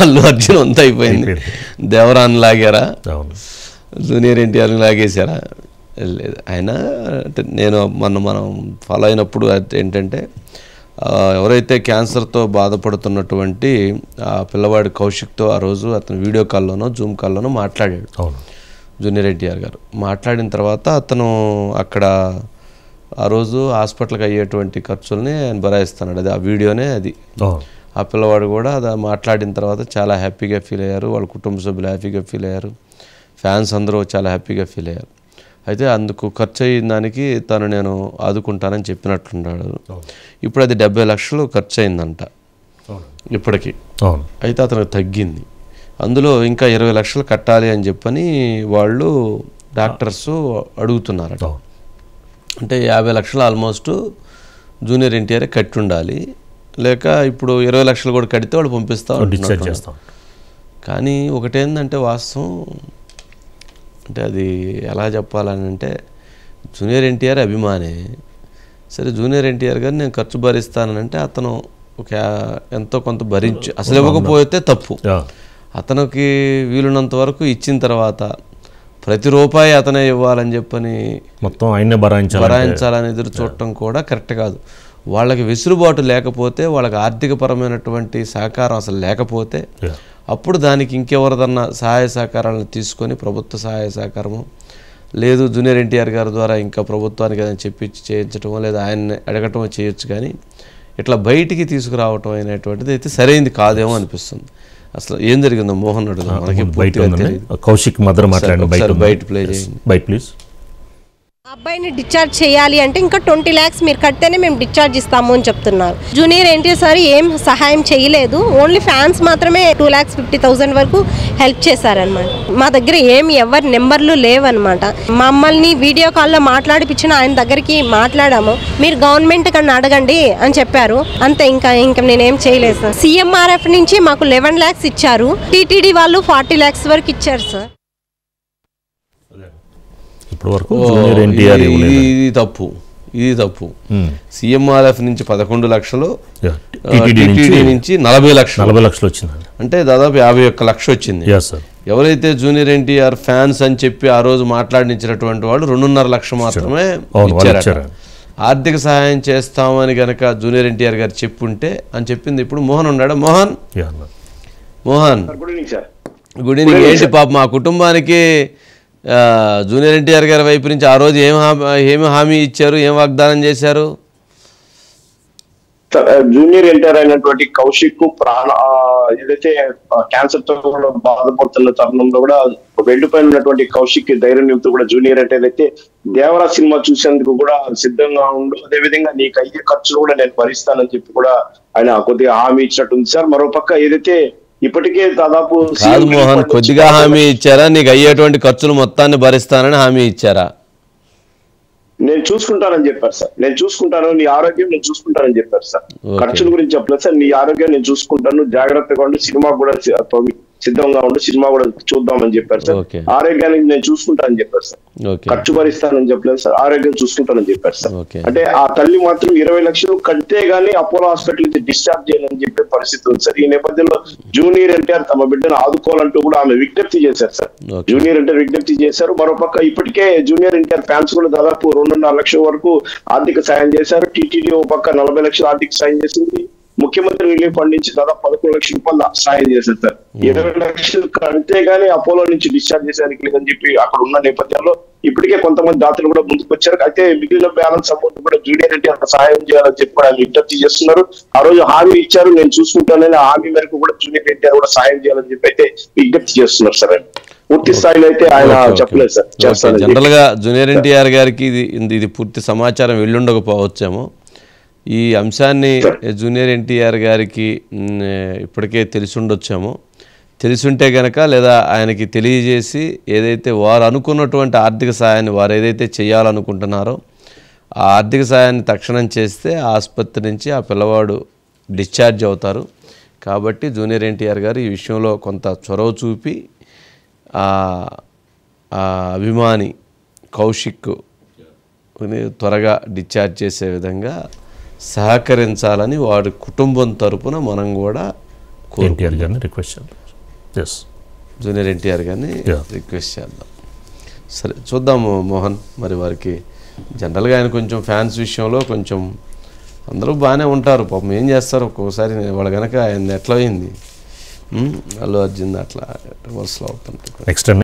అల్లు అర్జున్ అంత అయిపోయింది. దేవరాన్ని లాగారా, జూనియర్ ఎన్టీఆర్ని లాగేశారా? లేదు. ఆయన నేను మనం ఫాలో అయినప్పుడు ఏంటంటే ఎవరైతే క్యాన్సర్తో బాధపడుతున్నటువంటి ఆ పిల్లవాడి కౌశిక్తో ఆ రోజు అతను వీడియో కాల్లోనో జూమ్ కాల్లోనో మాట్లాడాడు జూనియర్ ఎన్టీఆర్ గారు. మాట్లాడిన తర్వాత అతను అక్కడ ఆ రోజు హాస్పిటల్కి అయ్యేటువంటి ఖర్చుల్ని ఆయన భరాయిస్తున్నాడు. అది ఆ వీడియోనే అది. ఆ పిల్లవాడు కూడా అది మాట్లాడిన తర్వాత చాలా హ్యాపీగా ఫీల్ అయ్యారు, వాళ్ళ కుటుంబ సభ్యులు హ్యాపీగా ఫీల్ అయ్యారు, ఫ్యాన్స్ అందరూ చాలా హ్యాపీగా ఫీల్ అయ్యారు. అయితే అందుకు ఖర్చు అయిన దానికి తను నేను ఆదుకుంటానని చెప్పినట్లున్నాడు. ఇప్పుడు అది 70 లక్షలు ఖర్చు అయిందంట ఇప్పటికి. అయితే అతనికి తగ్గింది. అందులో ఇంకా 20 లక్షలు కట్టాలి అని చెప్పని వాళ్ళు డాక్టర్స్ అడుగుతున్నారట. అంటే 50 లక్షలు ఆల్మోస్ట్ జూనియర్ ఎన్టీఆర్ కట్టి ఉండాలి, లేక ఇప్పుడు 20 లక్షలు కూడా కడితే వాళ్ళు పంపిస్తాం. కానీ ఒకటేందంటే వాస్తవం అంటే అది ఎలా చెప్పాలని అంటే జూనియర్ ఎన్టీఆర్ అభిమానే. సరే జూనియర్ ఎన్టీఆర్ గారు నేను ఖర్చు భరిస్తానంటే అతను ఒక ఎంతో కొంత భరించి అసలు ఇవ్వకపోతే తప్పు. అతనికి వీలున్నంత వరకు ఇచ్చిన తర్వాత ప్రతి రూపాయి అతనే ఇవ్వాలని చెప్పని మొత్తం ఆయనే భరాయించాలని ఎదురు చూడటం కూడా కరెక్ట్ కాదు. వాళ్ళకి వెసులుబాటు లేకపోతే, వాళ్ళకి ఆర్థికపరమైనటువంటి సహకారం అసలు లేకపోతే అప్పుడు దానికి ఇంకెవరిదన్నా సహాయ సహకారాలను తీసుకొని ప్రభుత్వ సహాయ సహకారము లేదు జూనియర్ ఎన్టీఆర్ గారి ద్వారా ఇంకా ప్రభుత్వానికి ఏదైనా చెప్పి చేయించటమో లేదా ఆయన్ని అడగటమో చేయొచ్చు. కానీ ఇట్లా బయటికి తీసుకురావటం అనేటువంటిది అయితే సరైనది కాదేమో అనిపిస్తుంది. అసలు ఏం జరిగిందో మోహన్ అడుగుదాం, మనకి కౌశిక్ మదర్ మాట్లాడండి. బయట ప్లే చేయండి. బయట ప్లీజ్. అబ్బాయిని డిశ్చార్జ్ చేయాలి అంటే ఇంకా 20 lakhs మీరు కడితేనే మేము డిశ్చార్జ్ ఇస్తాము అని చెప్తున్నారు. జూనియర్ ఎన్టీఆర్ సార్ ఏం సహాయం చేయలేదు, ఓన్లీ ఫ్యాన్స్ మాత్రమే 2,50,000 వరకు హెల్ప్ చేశారనమాట. మా దగ్గర ఎవరి నెంబర్లు లేవన్నమాట. మమ్మల్ని వీడియో కాల్లో మాట్లాడిపించిన ఆయన దగ్గరికి మాట్లాడాము, మీరు గవర్నమెంట్ కన్నా అడగండి అని చెప్పారు. అంతే, ఇంకా నేనేం చేయలేదు సార్. CMRF నుంచి మాకు 11 lakhs ఇచ్చారు, టీటీడీ వాళ్ళు 40 lakhs వరకు ఇచ్చారు సార్. ఇది తప్పు. CMRF నుంచి 11 లక్షలు, టీటీడీ నుంచి 40 లక్షలు వచ్చింది. అంటే దాదాపు 51 లక్షలు వచ్చింది. ఎవరైతే జూనియర్ ఎన్టీఆర్ ఫ్యాన్స్ అని చెప్పి ఆ రోజు మాట్లాడించినటువంటి వాళ్ళు 2.5 లక్షలు మాత్రమే ఇచ్చారట. ఆర్థిక సహాయం చేస్తామని గనక జూనియర్ ఎన్టీఆర్ గారు చెప్పుంటే అని చెప్పింది. ఇప్పుడు మోహన్ ఉన్నాడు. Mohan good evening. ఏంటి పాప మా కుటుంబానికి జూనియర్ ఎన్టీఆర్ గారి వైపు నుంచి ఆ రోజు ఏమి హామీ ఇచ్చారు, ఏం వాగ్దానం చేశారు? జూనియర్ ఎన్టీఆర్ అయినటువంటి కౌశిక్ ఏదైతే క్యాన్సర్ తో బాధపడుతున్న తరుణంలో కూడా వెండిపైన ఉన్నటువంటి కౌశిక్ ధైర్యం నింపుతూ కూడా జూనియర్ ఎన్టీఆర్ అయితే దేవరా సినిమా చూసేందుకు కూడా సిద్ధంగా ఉండు, అదేవిధంగా నీకు అయ్యే ఖర్చులు కూడా నేను భరిస్తానని చెప్పి కూడా ఆయన కొద్దిగా హామీ ఇచ్చినట్టుంది సార్. మరోపక్క ఏదైతే ఇప్పటికే దాదాపు కాదు మోహన్, కొద్దిగా హామీ ఇచ్చారా? నీకు అయ్యేటువంటి ఖర్చులు మొత్తాన్ని భరిస్తానని హామీ ఇచ్చారా? నేను చూసుకుంటానని చెప్పారు సార్. నేను చూసుకుంటాను, నీ ఆరోగ్యం నేను చూసుకుంటానని చెప్పారు సార్. ఖర్చుల గురించి చెప్పలేదు సార్. నీ ఆరోగ్యం నేను చూసుకుంటాను, జాగ్రత్తగా ఉండి సినిమా కూడా సిద్ధంగా ఉండి సినిమా కూడా చూద్దామని చెప్పారు సార్. ఆరోగ్యానికి నేను చూసుకుంటానని చెప్పారు సార్. ఖర్చు భరిస్తానని చెప్పలేదు సార్, ఆరోగ్యం చూసుకుంటానని చెప్పారు సార్. అంటే ఆ తల్లి మాత్రం 20 లక్షలు కడితే గానీ అపోలో హాస్పిటల్ నుంచి డిశ్చార్జ్ చేయాలని చెప్పే పరిస్థితి ఉంది సార్. ఈ నేపథ్యంలో జూనియర్ ఎన్టీఆర్ తమ బిడ్డను ఆదుకోవాలంటూ కూడా ఆమె విజ్ఞప్తి చేశారు సార్. జూనియర్ ఎన్టీఆర్ విజ్ఞప్తి చేశారు. మరోపక్క ఇప్పటికే జూనియర్ ఎన్టీఆర్ ఫ్యాన్స్ కూడా దాదాపు 2.5 లక్షల వరకు ఆర్థిక సాయం చేశారు. టీటీడీ ఒక పక్క 40 లక్షలు ఆర్థిక సాయం చేసింది. ముఖ్యమంత్రి రిలీఫ్ ఫండ్ నుంచి దాదాపు 11 లక్షల రూపాయలు సాయం చేశారు సార్. 20 లక్షలు కడితే గానీ అపోలో నుంచి డిశ్చార్జ్ చేసేందుకు లేదని చెప్పి అక్కడ ఉన్న నేపథ్యంలో ఇప్పటికే కొంతమంది దాతలు కూడా ముందుకు వచ్చారు. అయితే మిగిలిన బ్యాలెన్స్ అమౌంట్ కూడా జూనియర్ ఎన్టీఆర్ సహాయం చేయాలని చెప్పి కూడా విజ్ఞప్తి చేస్తున్నారు. ఆ రోజు హామీ ఇచ్చారు, నేను చూసుకుంటానని హామీ మేరకు కూడా జూనియర్ ఎన్టీఆర్ కూడా సాయం చేయాలని చెప్పి అయితే విజ్ఞప్తి చేస్తున్నారు సార్. పూర్తి స్థాయిలో అయితే ఆయన చెప్పలేదు సార్. జనరల్ గా జూనియర్ ఎన్టీఆర్ గారికి ఇది పూర్తి సమాచారం వెళ్ళుండకపోవచ్చేమో. ఈ అంశాన్ని జూనియర్ ఎన్టీఆర్ గారికి ఇప్పటికే తెలిసుండొచ్చామో. తెలిసుంటే గనక లేదా ఆయనకి తెలియజేసి ఏదైతే వారు అనుకున్నటువంటి ఆర్థిక సాయాన్ని వారు ఏదైతే చేయాలనుకుంటున్నారో ఆ ఆర్థిక సాయాన్ని తక్షణం చేస్తే ఆసుపత్రి నుంచి ఆ పిల్లవాడు డిశ్చార్జ్ అవుతారు. కాబట్టి జూనియర్ ఎన్టీఆర్ గారు ఈ విషయంలో కొంత చొరవ చూపి అభిమాని కౌశిక్ త్వరగా డిశ్చార్జ్ చేసే విధంగా సహకరించాలని వారి కుటుంబం తరపున మనం కూడా ఎన్టీఆర్ గారిని రిక్వెస్ట్ చేద్దాం. ఎస్, జూనియర్ ఎన్టీఆర్ గారిని రిక్వెస్ట్ చేద్దాం. సరే చూద్దాము మోహన్. మరి వారికి జనరల్గా ఆయన కొంచెం ఫ్యాన్స్ విషయంలో కొంచెం అందరూ బాగానే ఉంటారు పాపం. ఏం చేస్తారు ఒక్కోసారి వాళ్ళు కనుక ఆయన ఎట్లా అయింది అల్లు అర్జున్ అట్లా రివర్స్లో అవుతుంటారు. నెక్స్ట్